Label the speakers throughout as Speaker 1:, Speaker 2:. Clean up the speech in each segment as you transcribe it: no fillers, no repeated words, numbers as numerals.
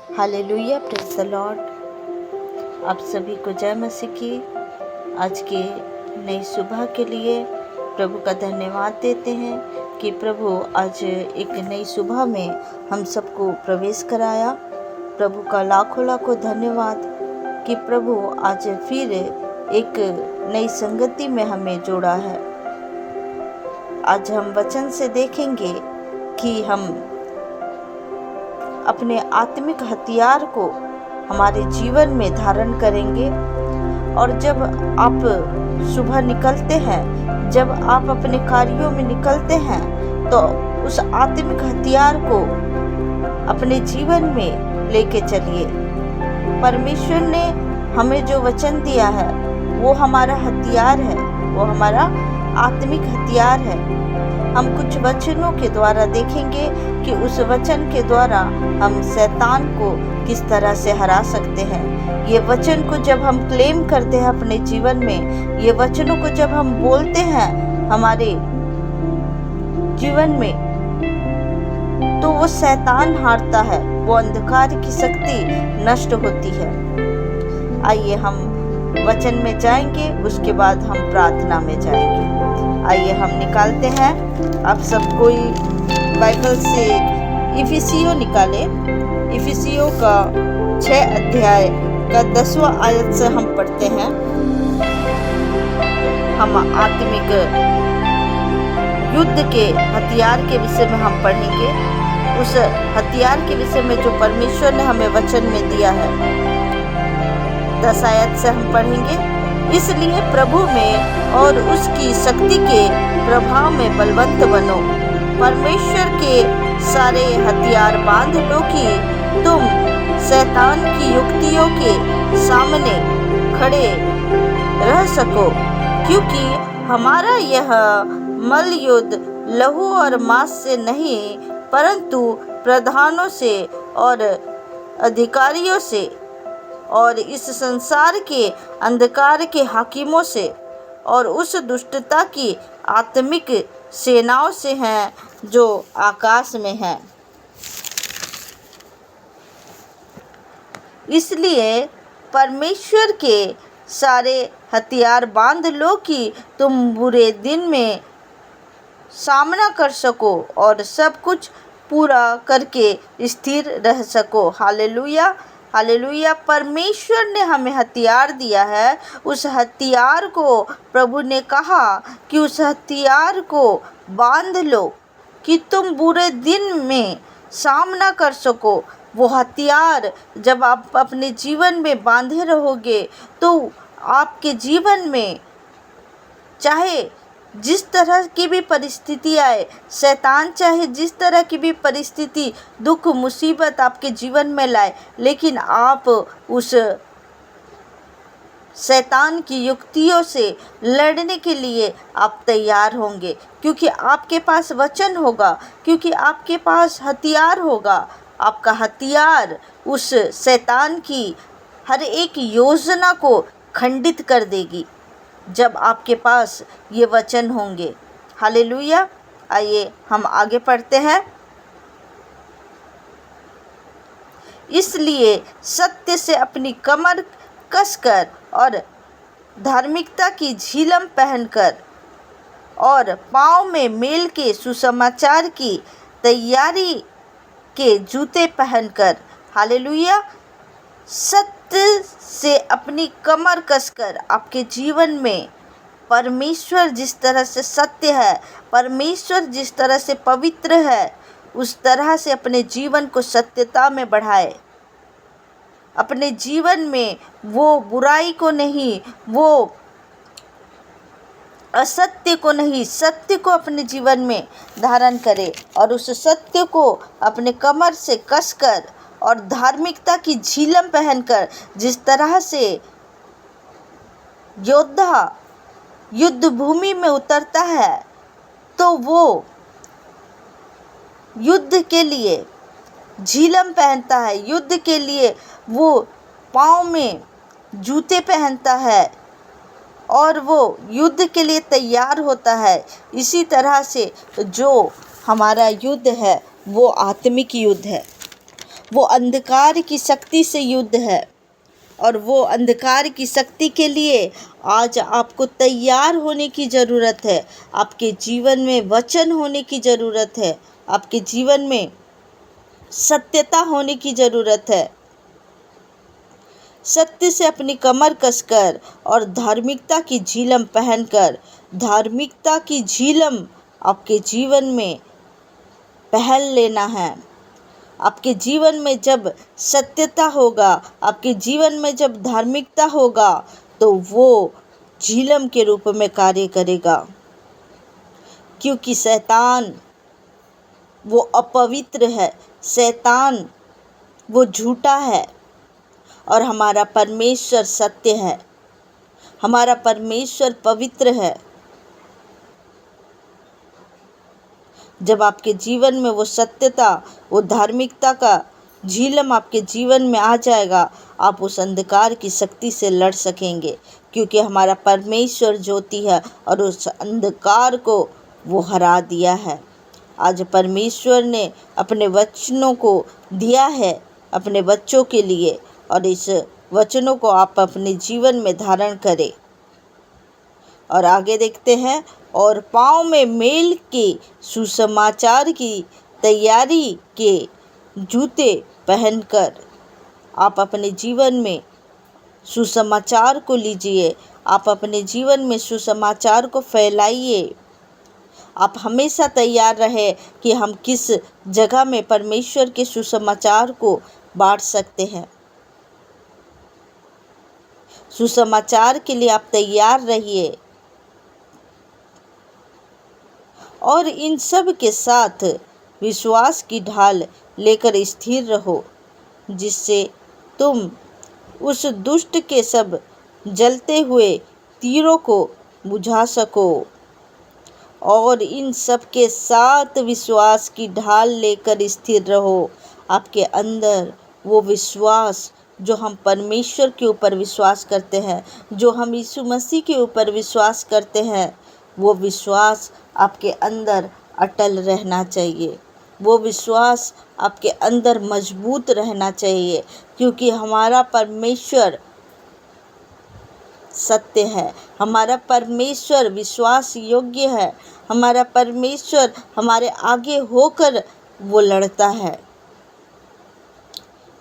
Speaker 1: Hallelujah, praise the Lord. आप सभी को जय मसीह की। आज के नई सुबह के लिए प्रभु का धन्यवाद देते हैं कि प्रभु आज एक नई सुबह में हम सबको प्रवेश कराया। प्रभु का लाखों लाखों धन्यवाद कि प्रभु आज फिर एक नई संगति में हमें जोड़ा है। आज हम वचन से देखेंगे कि हम अपने आत्मिक हथियार को हमारे जीवन में धारण करेंगे। और जब आप सुबह निकलते हैं, जब आप अपने कार्यों में निकलते हैं, तो उस आत्मिक हथियार को अपने जीवन में लेके चलिए। परमेश्वर ने हमें जो वचन दिया है वो हमारा हथियार है, वो हमारा आत्मिक हथियार है। हम कुछ वचनों के द्वारा देखेंगे कि उस वचन के द्वारा हम शैतान को किस तरह से हरा सकते हैं। ये वचन को जब हम क्लेम करते हैं अपने जीवन में, ये वचनों को जब हम बोलते हैं हमारे जीवन में, तो वो शैतान हारता है, वो अंधकार की शक्ति नष्ट होती है। आइए हम वचन में जाएंगे, उसके बाद हम प्रार्थना में जाएंगे। आइए हम निकालते हैं। आप सब कोई बाइबल से इफिसियों निकाले। इफिसियों का 6 अध्याय का 10वां आयत से हम पढ़ते हैं। हम आत्मिक युद्ध के हथियार के विषय में हम पढ़ेंगे। उस हथियार के विषय में जो परमेश्वर ने हमें वचन में दिया है। 10 आयत से हम पढ़ेंगे। इसलिए प्रभु में और उसकी शक्ति के प्रभाव में बलवंत बनो। परमेश्वर के सारे हथियार बांध लो कि तुम शैतान की युक्तियों के सामने खड़े रह सको, क्योंकि हमारा यह मल युद्ध लहू और मांस से नहीं, परंतु प्रधानों से और अधिकारियों से और इस संसार के अंधकार के हाकिमों से और उस दुष्टता की आत्मिक सेनाओं से हैं जो आकाश में हैं। इसलिए परमेश्वर के सारे हथियार बांध लो कि तुम बुरे दिन में सामना कर सको और सब कुछ पूरा करके स्थिर रह सको। Hallelujah, hallelujah. परमेश्वर ने हमें हथियार दिया है। उस हथियार को प्रभु ने कहा कि उस हथियार को बांध लो कि तुम बुरे दिन में सामना कर सको। वो हथियार जब आप अपने जीवन में बांधे रहोगे तो आपके जीवन में चाहे जिस तरह की भी परिस्थिति आए, शैतान चाहे जिस तरह की भी परिस्थिति, दुख मुसीबत आपके जीवन में लाए, लेकिन आप उस शैतान की युक्तियों से लड़ने के लिए आप तैयार होंगे, क्योंकि आपके पास वचन होगा, क्योंकि आपके पास हथियार होगा। आपका हथियार उस शैतान की हर एक योजना को खंडित कर देगी जब आपके पास ये वचन होंगे। हालेलुया। आइए हम आगे पढ़ते हैं। इसलिए सत्य से अपनी कमर कसकर और धार्मिकता की झिलम पहनकर और पाँव में मेल के सुसमाचार की तैयारी के जूते पहनकर। हालेलुया। सत्य से अपनी कमर कसकर आपके जीवन में परमेश्वर जिस तरह से सत्य है, परमेश्वर जिस तरह से पवित्र है, उस तरह से अपने जीवन को सत्यता में बढ़ाए। अपने जीवन में वो बुराई को नहीं, वो असत्य को नहीं, सत्य को अपने जीवन में धारण करे और उस सत्य को अपने कमर से कसकर और धार्मिकता की झिलम पहनकर, जिस तरह से योद्धा युद्ध भूमि में उतरता है तो वो युद्ध के लिए झिलम पहनता है, युद्ध के लिए वो पाँव में जूते पहनता है और वो युद्ध के लिए तैयार होता है। इसी तरह से जो हमारा युद्ध है वो आत्मिक युद्ध है। वो अंधकार की शक्ति से युद्ध है। और वो अंधकार की शक्ति के लिए आज आपको तैयार होने की ज़रूरत है। आपके जीवन में वचन होने की ज़रूरत है। आपके जीवन में सत्यता होने की ज़रूरत है। सत्य से अपनी कमर कसकर और धार्मिकता की झिलम पहनकर, धार्मिकता की झिलम आपके जीवन में पहन लेना है। आपके जीवन में जब सत्यता होगा, आपके जीवन में जब धार्मिकता होगा, तो वो झिलम के रूप में कार्य करेगा। क्योंकि शैतान वो अपवित्र है, शैतान वो झूठा है और हमारा परमेश्वर सत्य है, हमारा परमेश्वर पवित्र है। जब आपके जीवन में वो सत्यता, वो धार्मिकता का झिलम आपके जीवन में आ जाएगा, आप उस अंधकार की शक्ति से लड़ सकेंगे। क्योंकि हमारा परमेश्वर ज्योति है और उस अंधकार को वो हरा दिया है। आज परमेश्वर ने अपने वचनों को दिया है अपने बच्चों के लिए, और इस वचनों को आप अपने जीवन में धारण करें। और आगे देखते हैं, और पाँव में मेल के सुसमाचार की तैयारी के जूते पहनकर आप अपने जीवन में सुसमाचार को लीजिए। आप अपने जीवन में सुसमाचार को फैलाइए। आप हमेशा तैयार रहे कि हम किस जगह में परमेश्वर के सुसमाचार को बांट सकते हैं। सुसमाचार के लिए आप तैयार रहिए और इन सब के साथ विश्वास की ढाल लेकर स्थिर रहो, जिससे तुम उस दुष्ट के सब जलते हुए तीरों को बुझा सको। और इन सब के साथ विश्वास की ढाल लेकर स्थिर रहो। आपके अंदर वो विश्वास जो हम परमेश्वर के ऊपर विश्वास करते हैं, जो हम यीशु मसीह के ऊपर विश्वास करते हैं, वो विश्वास आपके अंदर अटल रहना चाहिए। वो विश्वास आपके अंदर मजबूत रहना चाहिए। क्योंकि हमारा परमेश्वर सत्य है, हमारा परमेश्वर विश्वास योग्य है, हमारा परमेश्वर हमारे आगे होकर वो लड़ता है।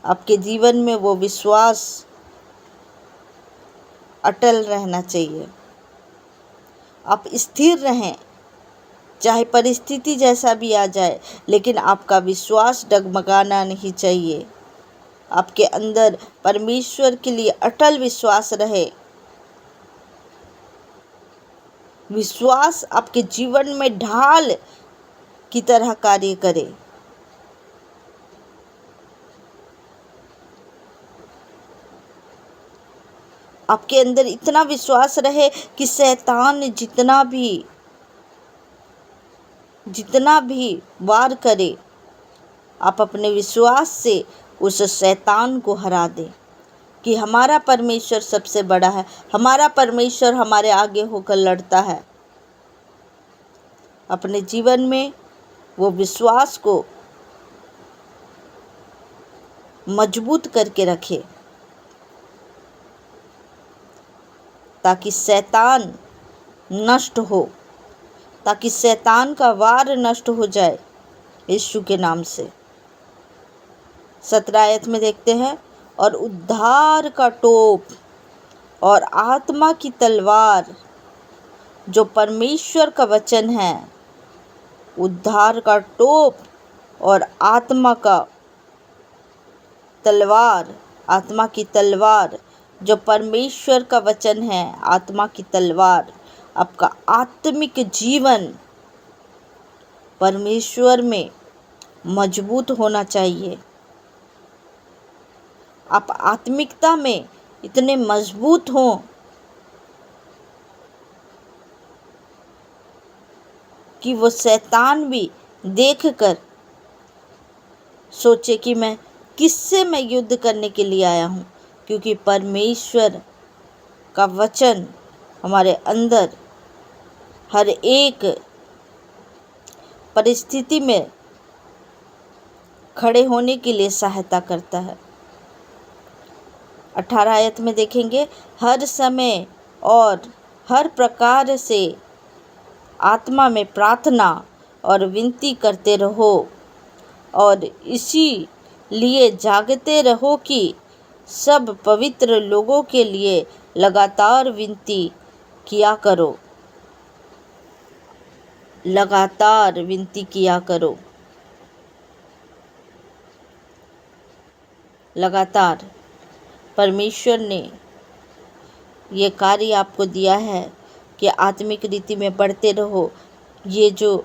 Speaker 1: आपके जीवन में वो विश्वास अटल रहना चाहिए। आप स्थिर रहें, चाहे परिस्थिति जैसा भी आ जाए, लेकिन आपका विश्वास डगमगाना नहीं चाहिए। आपके अंदर परमेश्वर के लिए अटल विश्वास रहे। विश्वास आपके जीवन में ढाल की तरह कार्य करे। आपके अंदर इतना विश्वास रहे कि शैतान जितना भी वार करे, आप अपने विश्वास से उस शैतान को हरा दें। कि हमारा परमेश्वर सबसे बड़ा है, हमारा परमेश्वर हमारे आगे होकर लड़ता है। अपने जीवन में वो विश्वास को मजबूत करके रखें, ताकि शैतान नष्ट हो, ताकि शैतान का वार नष्ट हो जाए यीशु के नाम से। 17 आयत में देखते हैं, और उद्धार का टोप और आत्मा की तलवार जो परमेश्वर का वचन है। उद्धार का टोप और आत्मा का तलवार, आत्मा की तलवार जो परमेश्वर का वचन है, आत्मा की तलवार। आपका आत्मिक जीवन परमेश्वर में मजबूत होना चाहिए। आप आत्मिकता में इतने मजबूत हों कि वो शैतान भी देखकर सोचे कि किससे मैं युद्ध करने के लिए आया हूँ। क्योंकि परमेश्वर का वचन हमारे अंदर हर एक परिस्थिति में खड़े होने के लिए सहायता करता है। 18 आयत में देखेंगे, हर समय और हर प्रकार से आत्मा में प्रार्थना और विनती करते रहो और इसी लिए जागते रहो कि सब पवित्र लोगों के लिए लगातार विनती किया करो। लगातार विनती किया करो। लगातार परमेश्वर ने ये कार्य आपको दिया है कि आत्मिक रीति में बढ़ते रहो। ये जो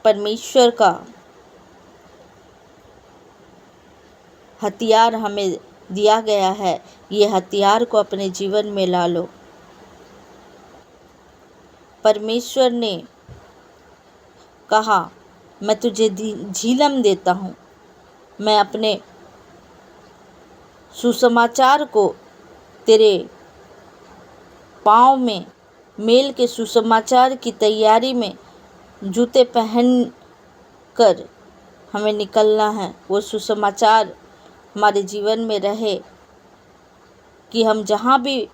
Speaker 1: परमेश्वर का हथियार हमें दिया गया है, ये हथियार को अपने जीवन में ला लो। परमेश्वर ने कहा, मैं तुझे झिलम देता हूँ, मैं अपने सुसमाचार को तेरे पाँव में मेल के सुसमाचार की तैयारी में जूते पहन कर हमें निकलना है। वो सुसमाचार हमारे जीवन में रहे कि हम जहाँ भी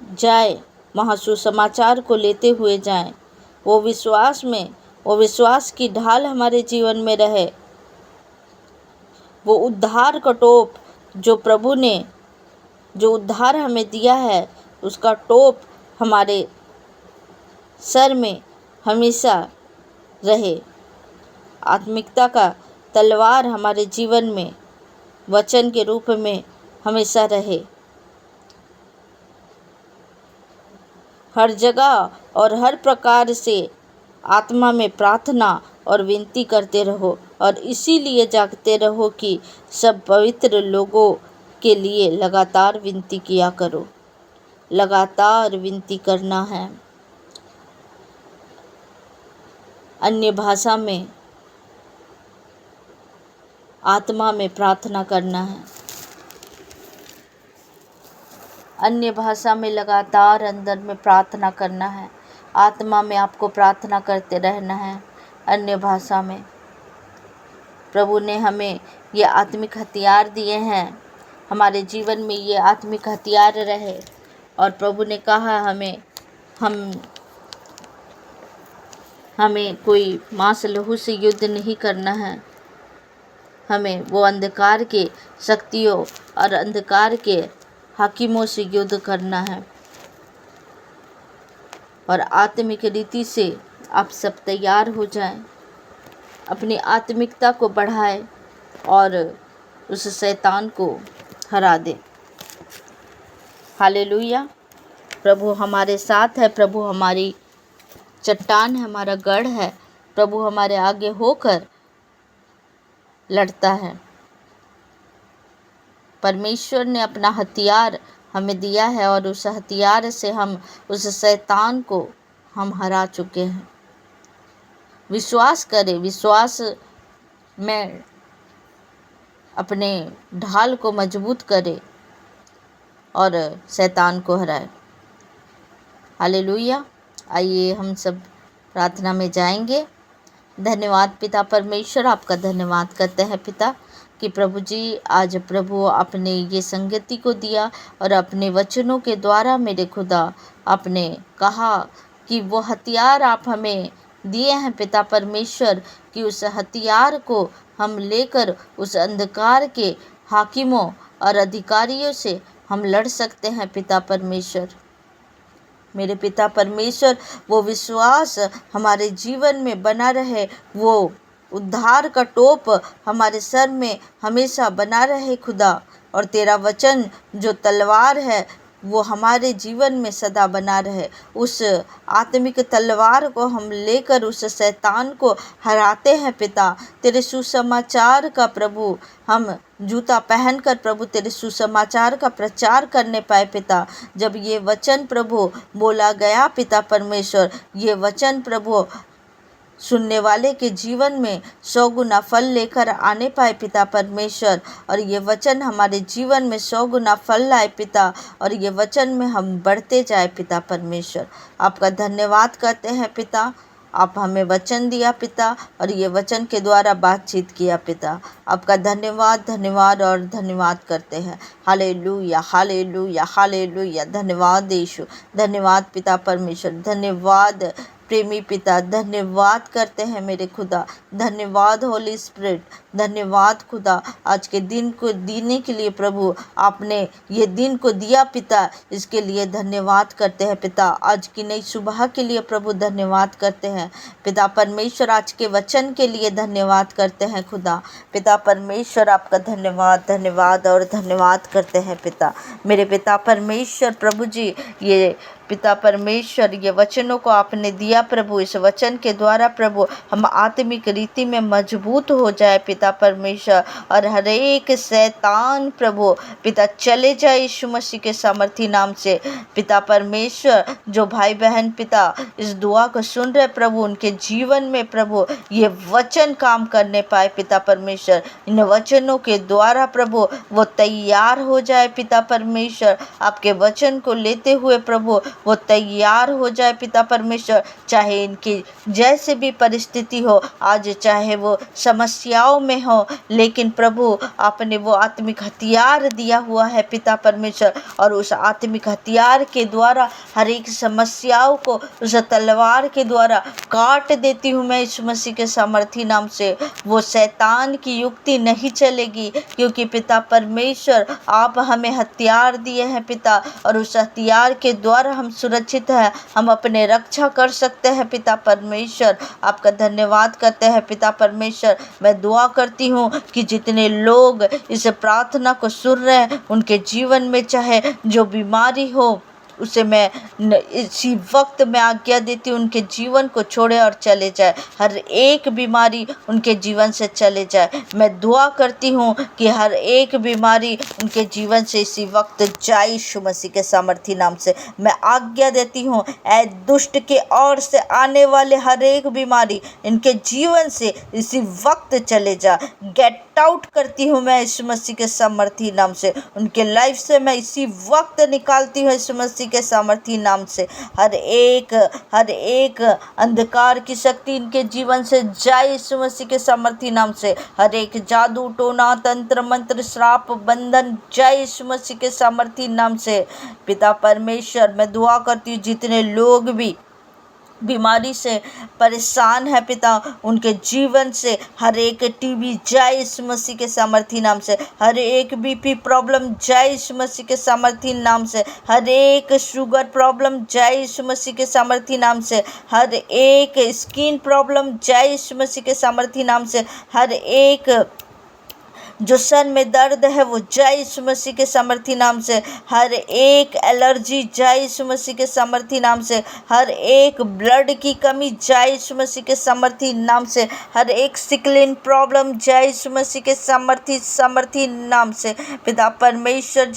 Speaker 1: जाए वहाँ सुसमाचार को लेते हुए जाएं। वो विश्वास की ढाल हमारे जीवन में रहे। वो उद्धार का टोप जो प्रभु ने जो उद्धार हमें दिया है, उसका टोप हमारे सर में हमेशा रहे। आत्मिकता का तलवार हमारे जीवन में वचन के रूप में हमेशा रहे। हर जगह और हर प्रकार से आत्मा में प्रार्थना और विनती करते रहो और इसीलिए जागते रहो कि सब पवित्र लोगों के लिए लगातार विनती किया करो। लगातार विनती करना है। अन्य भाषा में आत्मा में प्रार्थना करना है। अन्य भाषा में लगातार अंदर में प्रार्थना करना है। आत्मा में आपको प्रार्थना करते रहना है। अन्य भाषा में प्रभु ने हमें ये आत्मिक हथियार दिए हैं। हमारे जीवन में ये आत्मिक हथियार रहे और प्रभु ने कहा हमें कोई मांस लहू से युद्ध नहीं करना है। हमें वो अंधकार के शक्तियों और अंधकार के हाकिमों से युद्ध करना है। और आत्मिक रीति से आप सब तैयार हो जाएं, अपनी आत्मिकता को बढ़ाएं और उस शैतान को हरा दें। हालेलुया। प्रभु हमारे साथ है। प्रभु हमारी चट्टान है, हमारा गढ़ है। प्रभु हमारे आगे होकर लड़ता है। परमेश्वर ने अपना हथियार हमें दिया है और उस हथियार से हम उस शैतान को हम हरा चुके हैं। विश्वास करें, विश्वास में अपने ढाल को मजबूत करें और शैतान को हराए। हालेलुया। आइए हम सब प्रार्थना में जाएंगे। धन्यवाद पिता परमेश्वर, आपका धन्यवाद करते हैं पिता कि प्रभु जी आज प्रभु आपने ये संगति को दिया और अपने वचनों के द्वारा मेरे खुदा आपने कहा कि वो हथियार आप हमें दिए हैं पिता परमेश्वर कि उस हथियार को हम लेकर उस अंधकार के हाकिमों और अधिकारियों से हम लड़ सकते हैं पिता परमेश्वर। मेरे पिता परमेश्वर, वो विश्वास हमारे जीवन में बना रहे, वो उद्धार का टोप हमारे सर में हमेशा बना रहे खुदा, और तेरा वचन जो तलवार है वो हमारे जीवन में सदा बना रहे। उस आत्मिक तलवार को हम लेकर उस शैतान को हराते हैं पिता। तेरे सुसमाचार का प्रभु हम जूता पहनकर प्रभु तेरे सुसमाचार का प्रचार करने पाए पिता। जब ये वचन प्रभु बोला गया पिता परमेश्वर, ये वचन प्रभु सुनने वाले के जीवन में 100 गुना फल लेकर आने पाए पिता परमेश्वर, और ये वचन हमारे जीवन में 100 गुना फल लाए पिता, और ये वचन में हम बढ़ते जाए पिता परमेश्वर। आपका धन्यवाद करते हैं पिता। आप हमें वचन दिया पिता, और ये वचन के द्वारा बातचीत किया पिता। आपका धन्यवाद, धन्यवाद और धन्यवाद करते हैं। Hallelujah, hallelujah, hallelujah. धन्यवाद यीशु, धन्यवाद पिता परमेश्वर, धन्यवाद प्रेमी पिता, धन्यवाद करते हैं मेरे खुदा। धन्यवाद होली स्पिरिट, धन्यवाद खुदा आज के दिन को देने के लिए प्रभु, आपने ये दिन को दिया पिता, इसके लिए धन्यवाद करते हैं पिता। आज की नई सुबह के लिए प्रभु धन्यवाद करते हैं पिता परमेश्वर। आज के वचन के लिए धन्यवाद करते हैं खुदा। पिता परमेश्वर आपका धन्यवाद, धन्यवाद और धन्यवाद करते हैं पिता। मेरे पिता परमेश्वर प्रभु जी, ये पिता परमेश्वर ये वचनों को आपने दिया प्रभु, इस वचन के द्वारा प्रभु हम आत्मिक रीति में मजबूत हो जाए पिता परमेश्वर, और हर एक शैतान प्रभु पिता चले जाए यीशु मसीह के सामर्थी नाम से पिता परमेश्वर। जो भाई बहन पिता इस दुआ को सुन रहे प्रभु, उनके जीवन में प्रभु ये वचन काम करने पाए पिता परमेश्वर। इन वचनों के द्वारा प्रभु वो तैयार हो जाए पिता परमेश्वर, आपके वचन को लेते हुए प्रभु वो तैयार हो जाए पिता परमेश्वर। चाहे इनकी जैसे भी परिस्थिति हो आज, चाहे वो समस्याओं में हो, लेकिन प्रभु आपने वो आत्मिक हथियार दिया हुआ है पिता परमेश्वर, और उस आत्मिक हथियार के द्वारा हर एक समस्याओं को उस तलवार के द्वारा काट देती हूँ मैं यीशु मसीह के सामर्थी नाम से। वो शैतान की युक्ति नहीं चलेगी, क्योंकि पिता परमेश्वर आप हमें हथियार दिए हैं पिता, और उस हथियार के द्वारा हम सुरक्षित हैं, हम अपने रक्षा कर सकते हैं पिता परमेश्वर। आपका धन्यवाद करते हैं पिता परमेश्वर। मैं दुआ करती हूँ कि जितने लोग इस प्रार्थना को सुन रहे हैं, उनके जीवन में चाहे जो बीमारी हो, उसे मैं इसी वक्त मैं आज्ञा देती हूँ उनके जीवन को छोड़े और चले जाए। हर एक बीमारी उनके जीवन से चले जाए। मैं दुआ करती हूँ कि हर एक बीमारी उनके जीवन से इसी वक्त जाए यीशु मसीह के सामर्थी नाम से। मैं आज्ञा देती हूँ ऐ दुष्ट के ओर से आने वाले हर एक बीमारी इनके जीवन से इसी वक्त चले जा। गेट आउट करती हूँ मैं यीशु मसीह के सामर्थी नाम से। उनके लाइफ से मैं इसी वक्त निकालती हूँ यीशु मसीह के सामर्थी नाम से। हर एक अंधकार की शक्ति इनके जीवन से जाए यीशु मसीह के सामर्थी नाम से। हर एक जादू टोना तंत्र मंत्र श्राप बंधन जाए यीशु मसीह के सामर्थी नाम से। पिता परमेश्वर मैं दुआ करती हूँ जितने लोग भी बीमारी से परेशान है पिता, उनके जीवन से हर एक टीबी जाए यीशु मसीह के सामर्थी नाम से। हर एक बीपी प्रॉब्लम जाए यीशु मसीह के सामर्थी नाम से। हर एक शुगर प्रॉब्लम जाए यीशु मसीह के सामर्थी नाम से। हर एक स्किन प्रॉब्लम जाए यीशु मसीह के सामर्थी नाम से। हर एक जो सर में दर्द है वो जाए यीशु मसीह के सामर्थी नाम से। हर एक एलर्जी जाए यीशु मसीह के सामर्थी नाम से। हर एक ब्लड की कमी जाए यीशु मसीह के सामर्थी नाम से। हर एक सिकलिन प्रॉब्लम जाए यीशु मसीह के सामर्थी नाम से। पिता परमेश्वर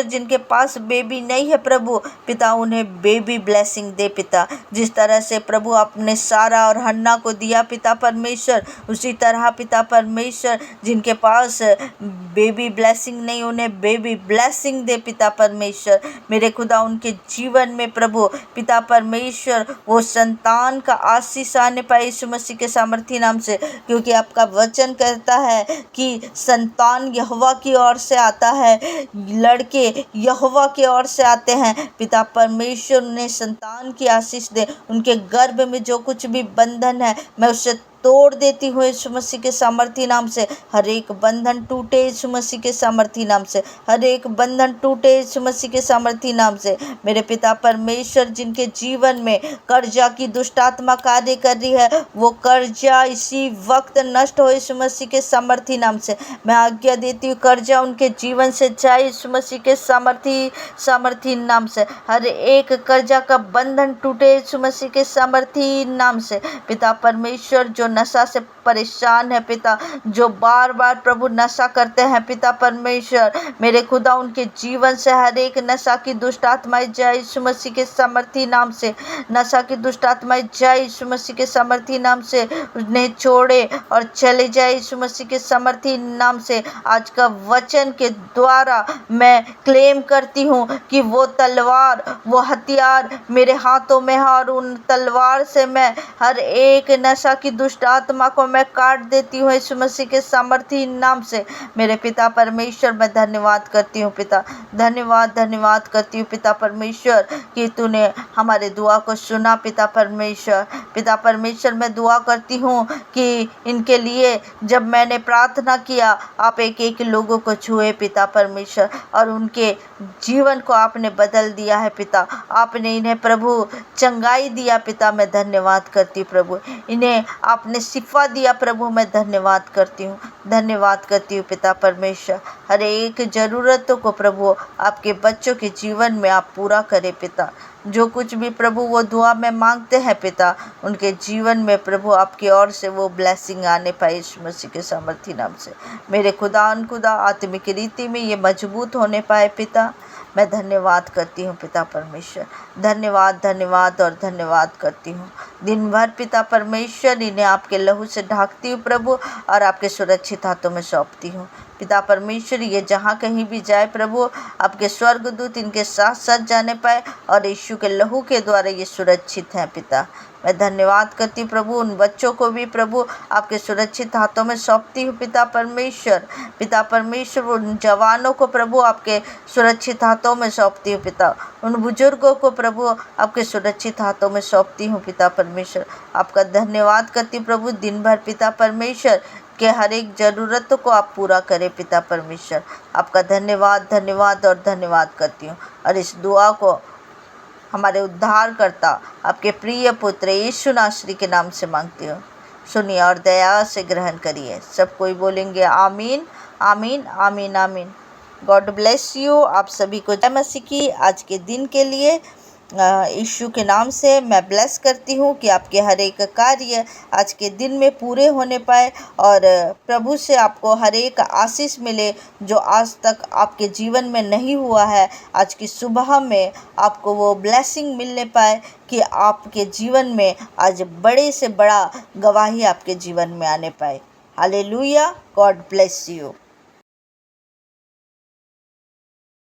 Speaker 1: जिनके पास बेबी नहीं है प्रभु, पिता उन्हें बेबी ब्लेसिंग दे पिता। जिस तरह से प्रभु आपने सारा और हन्ना को दिया पिता परमेश्वर, उसी तरह पिता परमेश्वर जिनके पास बेबी ब्लेसिंग नहीं, उन्हें बेबी ब्लेसिंग दे पिता परमेश्वर। मेरे खुदा उनके जीवन में प्रभु पिता परमेश्वर वो संतान का आशीष आने पाए यीशु मसीह के सामर्थी नाम से, क्योंकि आपका वचन कहता है कि संतान यहोवा की ओर से आता है, लड़के यहोवा की ओर से आते हैं। पिता परमेश्वर उन्हें संतान की आशीष दे। उनके गर्भ में जो कुछ भी बंधन है मैं उससे तोड़ देती हूँ यीशु मसीह के सामर्थी नाम से। हर एक बंधन टूटे यीशु मसीह के सामर्थी नाम से। हर एक बंधन टूटे यीशु मसीह के सामर्थी नाम से। मेरे पिता परमेश्वर जिनके जीवन में कर्जा की दुष्ट आत्मा कार्य कर रही है, वो कर्जा इसी वक्त नष्ट हो यीशु मसीह के सामर्थी नाम से। मैं आज्ञा देती हूँ कर्जा उनके जीवन से जाए यीशु मसीह के सामर्थी नाम से। हर एक कर्जा का बंधन टूटे यीशु मसीह के सामर्थी नाम से। पिता परमेश्वर जो नशा से परेशान है पिता, जो बार बार प्रभु नशा करते हैं पिता परमेश्वर, मेरे खुदा उनके जीवन से हर एक नशा की दुष्ट आत्माएं जाए यीशु मसीह के सामर्थी नाम से। नशा की दुष्ट आत्माएं जाए यीशु मसीह के सामर्थी नाम से, उन्हें छोड़े और चले जाए यीशु मसीह के सामर्थी नाम से। आज का वचन के द्वारा मैं क्लेम करती हूँ कि वो तलवार, वो हथियार मेरे हाथों में है और उन तलवार से मैं हर एक नशा की दुष्ट आत्मा को मैं काट देती हूँ यीशु मसीह के सामर्थी नाम से। मेरे पिता परमेश्वर, मैं धन्यवाद करती हूँ पिता, धन्यवाद करती हूँ पिता परमेश्वर कि तूने हमारे दुआ को सुना पिता परमेश्वर। पिता परमेश्वर, मैं दुआ करती हूँ कि इनके लिए जब मैंने प्रार्थना किया, आप एक एक लोगों को छुए पिता परमेश्वर और उनके जीवन को आपने बदल दिया है पिता। आपने इन्हें प्रभु चंगाई दिया पिता, मैं धन्यवाद करती हूँ प्रभु। इन्हें आपने शिफा दिया प्रभु, मैं धन्यवाद करती हूँ पिता परमेश्वर। हर एक ज़रूरतों को प्रभु आपके बच्चों के जीवन में आप पूरा करें पिता। जो कुछ भी प्रभु वो दुआ में मांगते हैं पिता, उनके जीवन में प्रभु आपकी ओर से वो ब्लेसिंग आने पाए यीशु मसीह के सामर्थी नाम से। मेरे खुदा आत्मिक रीति में ये मजबूत होने पाए पिता, मैं धन्यवाद करती हूँ पिता परमेश्वर। धन्यवाद और धन्यवाद करती हूँ। दिन भर पिता परमेश्वर इन्हें आपके लहू से ढाकती हूँ प्रभु और आपके सुरक्षित हाथों में सौंपती हूँ पिता परमेश्वर। ये जहाँ कहीं भी जाए प्रभु, आपके स्वर्गदूत इनके साथ साथ जाने पाए और यीशु के लहू के द्वारा ये सुरक्षित हैं पिता। मैं धन्यवाद करती हूँ प्रभु। उन बच्चों को भी प्रभु आपके सुरक्षित हाथों में सौंपती हूँ पिता परमेश्वर। उन जवानों को प्रभु आपके सुरक्षित हाथों में सौंपती हूँ पिता। उन बुजुर्गों को प्रभु आपके सुरक्षित हाथों में सौंपती हूँ पिता परमेश्वर। आपका धन्यवाद करती हूँ प्रभु। दिन भर पिता परमेश्वर के हर एक ज़रूरतों को आप पूरा करें पिता परमेश्वर। आपका धन्यवाद और धन्यवाद करती हूँ और इस दुआ को हमारे उद्धारकर्ता आपके प्रिय पुत्र यीशु नासरी के नाम से मांगती हूँ। सुनिए और दया से ग्रहण करिए। सब कोई बोलेंगे आमीन आमीन आमीन आमीन। God bless you. आप सभी को जय मसीह की। आज के दिन के लिए यीशु के नाम से मैं ब्लेस करती हूँ कि आपके हर एक कार्य आज के दिन में पूरे होने पाए और प्रभु से आपको हर एक आशीष मिले जो आज तक आपके जीवन में नहीं हुआ है। आज की सुबह में आपको वो ब्लेसिंग मिलने पाए कि आपके जीवन में आज बड़े से बड़ा गवाही आपके जीवन में आने पाए। हालेलुया। God bless you.